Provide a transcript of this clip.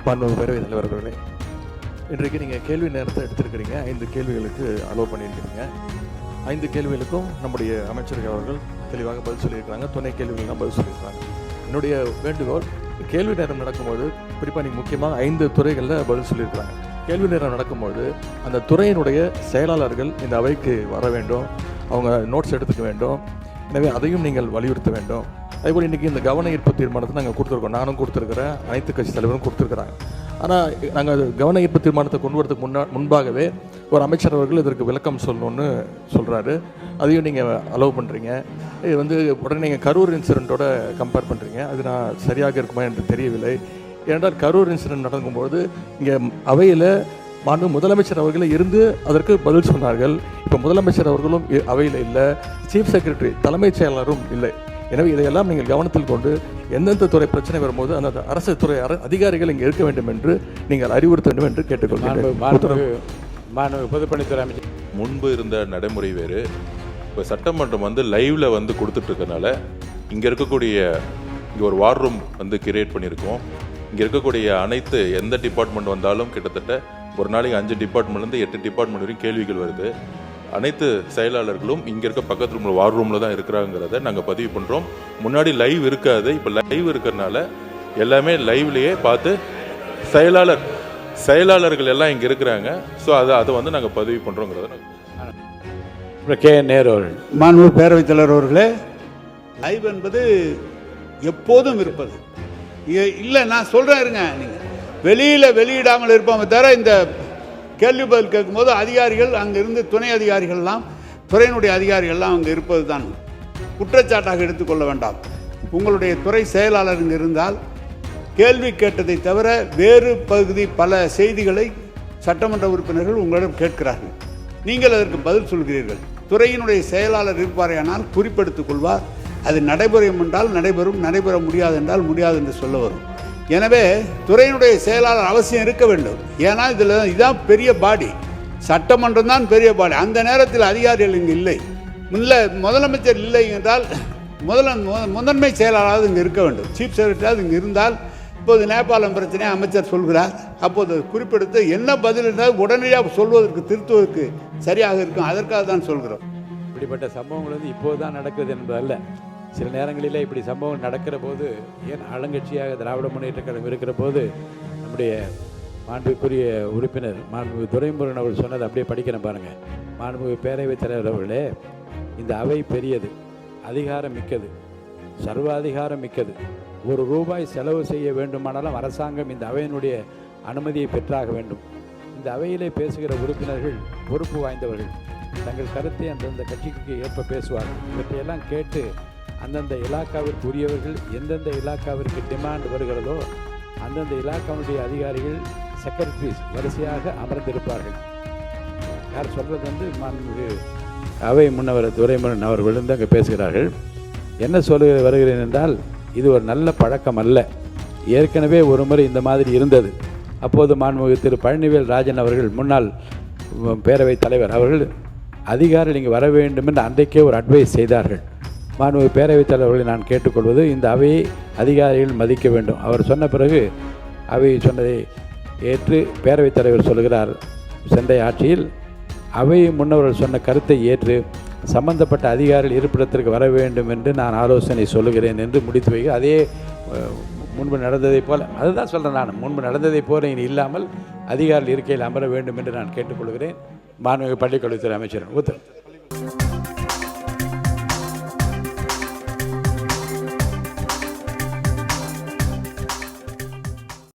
மாண்புமிகு பேரவைத் தலைவர் அவர்களே, இன்றைக்கு நீங்கள் கேள்வி நேரத்தை எடுத்திருக்கிறீங்க. 5 கேள்விகளுக்கு அலோவ் பண்ணியிருக்கிறீங்க. 5 கேள்விகளுக்கும் நம்முடைய அமைச்சர்கள் அவர்கள் தெளிவாக பதில் சொல்லியிருக்கிறாங்க. துணை கேள்விகள்லாம் பதில் சொல்லியிருக்கிறாங்க. என்னுடைய வேண்டுகோள், கேள்வி நேரம் நடக்கும்போது குறிப்பாக நீங்கள் முக்கியமாக 5 துறைகளில் பதில் சொல்லியிருக்கிறாங்க. கேள்வி நேரம் நடக்கும்போது அந்த துறையினுடைய செயலாளர்கள் இந்த அவைக்கு வர வேண்டும், அவங்க நோட்ஸ் எடுத்துக்க வேண்டும். எனவே அதையும் நீங்கள் வலியுறுத்த வேண்டும். அதேபோல் இன்றைக்கி இந்த கவன ஈர்ப்பு தீர்மானத்தை நாங்கள் கொடுத்துருக்கோம். நானும் கொடுத்துருக்கிறேன், அனைத்து கட்சி தலைவரும் கொடுத்துருக்குறாங்க. ஆனால் நாங்கள் கவன ஈர்ப்பு தீர்மானத்தை கொண்டு வரதுக்கு முன்பாகவே ஒரு அமைச்சர் அவர்கள் இதற்கு விளக்கம் சொல்லணும்னு சொல்கிறாரு. அதையும் நீங்கள் அலோவ் பண்ணுறீங்க. இது உடனே நீங்கள் கரூர் இன்சிடெண்ட்டோட கம்பேர் பண்ணுறீங்க. அது நான் சரியாக இருக்குமா என்று தெரியவில்லை. ஏனென்றால் கரூர் இன்சிடெண்ட் நடக்கும்போது இங்கே அவையில் முதலமைச்சர் அவர்களே இருந்து அதற்கு பதில் சொன்னார்கள். இப்போ முதலமைச்சர் அவர்களும் அவையில் இல்லை, சீஃப் செக்ரட்டரி தலைமைச் செயலாளரும் இல்லை. எனவே இதையெல்லாம் நீங்கள் கவனத்தில் கொண்டு எந்தெந்த துறை பிரச்சனை வரும்போது அந்த அரசு துறை அதிகாரிகள் இங்கே இருக்க வேண்டும் என்று நீங்கள் அறிவுறுத்த வேண்டும் என்று கேட்டுக்கொள்கிறேன். பொதுப்பணித்துறை அமைச்சர் முன்பு இருந்த நடைமுறை வேறு. இப்போ சட்டமன்றம் லைவ்ல கொடுத்துட்டு இருக்கனால இங்கே இருக்கக்கூடிய இங்கே ஒரு வார் ரூம் கிரியேட் பண்ணியிருக்கோம். இங்கே இருக்கக்கூடிய அனைத்து எந்த டிபார்ட்மெண்ட் வந்தாலும் கிட்டத்தட்ட ஒரு நாளைக்கு 5 டிபார்ட்மெண்ட்லேருந்து 8 டிபார்ட்மெண்ட் வரைக்கும் கேள்விகள் வருது. அனைத்து செயலாளர்களும் இங்கே இருக்க பக்கத்து ரூமில் வார் ரூமில் தான் இருக்கிறாங்கிறத நாங்கள் பதிவு பண்ணுறோம். முன்னாடி லைவ் இருக்காது, இப்போ லைவ் இருக்கிறதுனால எல்லாமே லைவ்லேயே பார்த்து செயலாளர்கள் எல்லாம் இங்கே இருக்கிறாங்க. ஸோ அதை நாங்கள் பதிவு பண்ணுறோங்கிறத நேரு அவர்கள். மாண்பு பேரவைத் தலைவர் அவர்களே, லைவ் என்பது எப்போதும் இருப்பது இல்லை. நான் சொல்கிறேன் இருங்க, நீங்கள் வெளியிடாமல் இருப்போமே தவிர இந்த கேள்வி பதில் கேட்கும்போது அதிகாரிகள் அங்கிருந்து துணை அதிகாரிகள்லாம் துறையினுடைய அதிகாரிகள்லாம் அங்கே இருப்பது தான் குற்றச்சாட்டாக எடுத்துக்கொள்ள வேண்டாம். உங்களுடைய துறை செயலாளர் இங்கே இருந்தால் கேள்வி கேட்டதை தவிர வேறு பகுதி பல செய்திகளை சட்டமன்ற உறுப்பினர்கள் உங்களிடம் கேட்கிறார்கள். நீங்கள் அதற்கு பதில் சொல்கிறீர்கள். துறையினுடைய செயலாளர் இருப்பாரையானால் குறிப்பெடுத்துக் கொள்வார். அது நடைபெறும் என்றால் நடைபெறும், நடைபெற முடியாது என்றால் முடியாது என்று சொல்ல வரும். எனவே துறையினுடைய செயலாளர் அவசியம் இருக்க வேண்டும். ஏன்னா இதுதான் பெரிய பாடி, சட்டமன்றம் தான் பெரிய பாடி. அந்த நேரத்தில் அதிகாரிகள் இங்கு இல்லை, முதலமைச்சர் இல்லை என்றால் முதன்மை செயலாளராக இங்கே இருக்க வேண்டும். சீஃப் செக்ரட்டரியாவது இங்கே இருந்தால், இப்போது நேபாளம் பிரச்சனையை அமைச்சர் சொல்கிறார், அப்போது குறிப்பெடுத்து என்ன பதில் இருந்தால் உடனடியாக சொல்வதற்கு திருத்துவதற்கு சரியாக இருக்கும். அதற்காக தான் சொல்கிறோம். இப்படிப்பட்ட சம்பவங்கள் இப்போது தான் நடக்குது என்பதல்ல. சில நேரங்களில் இப்படி சம்பவம் நடக்கிற போது, ஏன் ஆளுங்கட்சியாக திராவிட முன்னேற்ற கழகம் இருக்கிற போது, நம்முடைய மாண்புக்குரிய உறுப்பினர் மாண்புமிகு துரைமுருகன் அவர்கள் சொன்னது அப்படியே படிக்கிறேன் பாருங்கள். மாண்புமிகு பேரவைத் தலைவர் அவர்களே, இந்த அவை பெரியது, அதிகாரம் மிக்கது, சர்வாதிகாரம் மிக்கது. ₹1 செலவு செய்ய வேண்டுமானாலும் அரசாங்கம் இந்த அவையினுடைய அனுமதியை பெற்றாக வேண்டும். இந்த அவையிலே பேசுகிற உறுப்பினர்கள் பொறுப்பு வாய்ந்தவர்கள், தங்கள் கருத்தை அந்தந்த கட்சிக்கு ஏற்ப பேசுவார்கள். இவற்றையெல்லாம் கேட்டு அந்தந்த இலாக்காவிற்கு உரியவர்கள் எந்தெந்த இலாக்காவிற்கு டிமாண்ட் வருகிறதோ அந்தந்த இலாக்காவுடைய அதிகாரிகள் செக்ரட்டரிஸ் வரிசையாக அமர்ந்திருப்பார்கள். யார் சொல்கிறது மாண்புமிகு அவை முன்னவர் துரைமுருகன் அவர்கள் அங்கே பேசுகிறார்கள். என்ன வருகிறேன் என்றால், இது ஒரு நல்ல பழக்கம் அல்ல. ஏற்கனவே ஒரு முறை இந்த மாதிரி இருந்தது. அப்போது மாண்புமிகு திரு பழனிவேல் ராஜன் அவர்கள், முன்னாள் பேரவைத் தலைவர் அவர்கள், அதிகாரிகள் இங்கே வர வேண்டும் என்று அன்றைக்கே ஒரு அட்வைஸ் செய்தார்கள். மாண்புமிகு பேரவைத் தலைவர்களை நான் கேட்டுக்கொள்வது, இந்த அவையை அதிகாரிகள் மதிக்க வேண்டும். அவர் சொன்ன பிறகு அவை சொன்னதை ஏற்று பேரவைத் தலைவர் சொல்கிறார், சென்னை ஆட்சியில் அவை முன்னவர்கள் சொன்ன கருத்தை ஏற்று சம்பந்தப்பட்ட அதிகாரிகள் இருப்பிடத்திற்கு வர வேண்டும் என்று நான் ஆலோசனை சொல்லுகிறேன் என்று முடித்து வைக்க, அதே முன்பு நடந்ததைப் போல, அதுதான் சொல்கிறேன் நான், முன்பு நடந்ததைப் போல இனி இல்லாமல் அதிகாரிகள் இருக்கையில் அமர வேண்டும் என்று நான் கேட்டுக்கொள்கிறேன். மாண்புமிகு பள்ளிக்கல்வித்துறை அமைச்சர் உத்தரவு.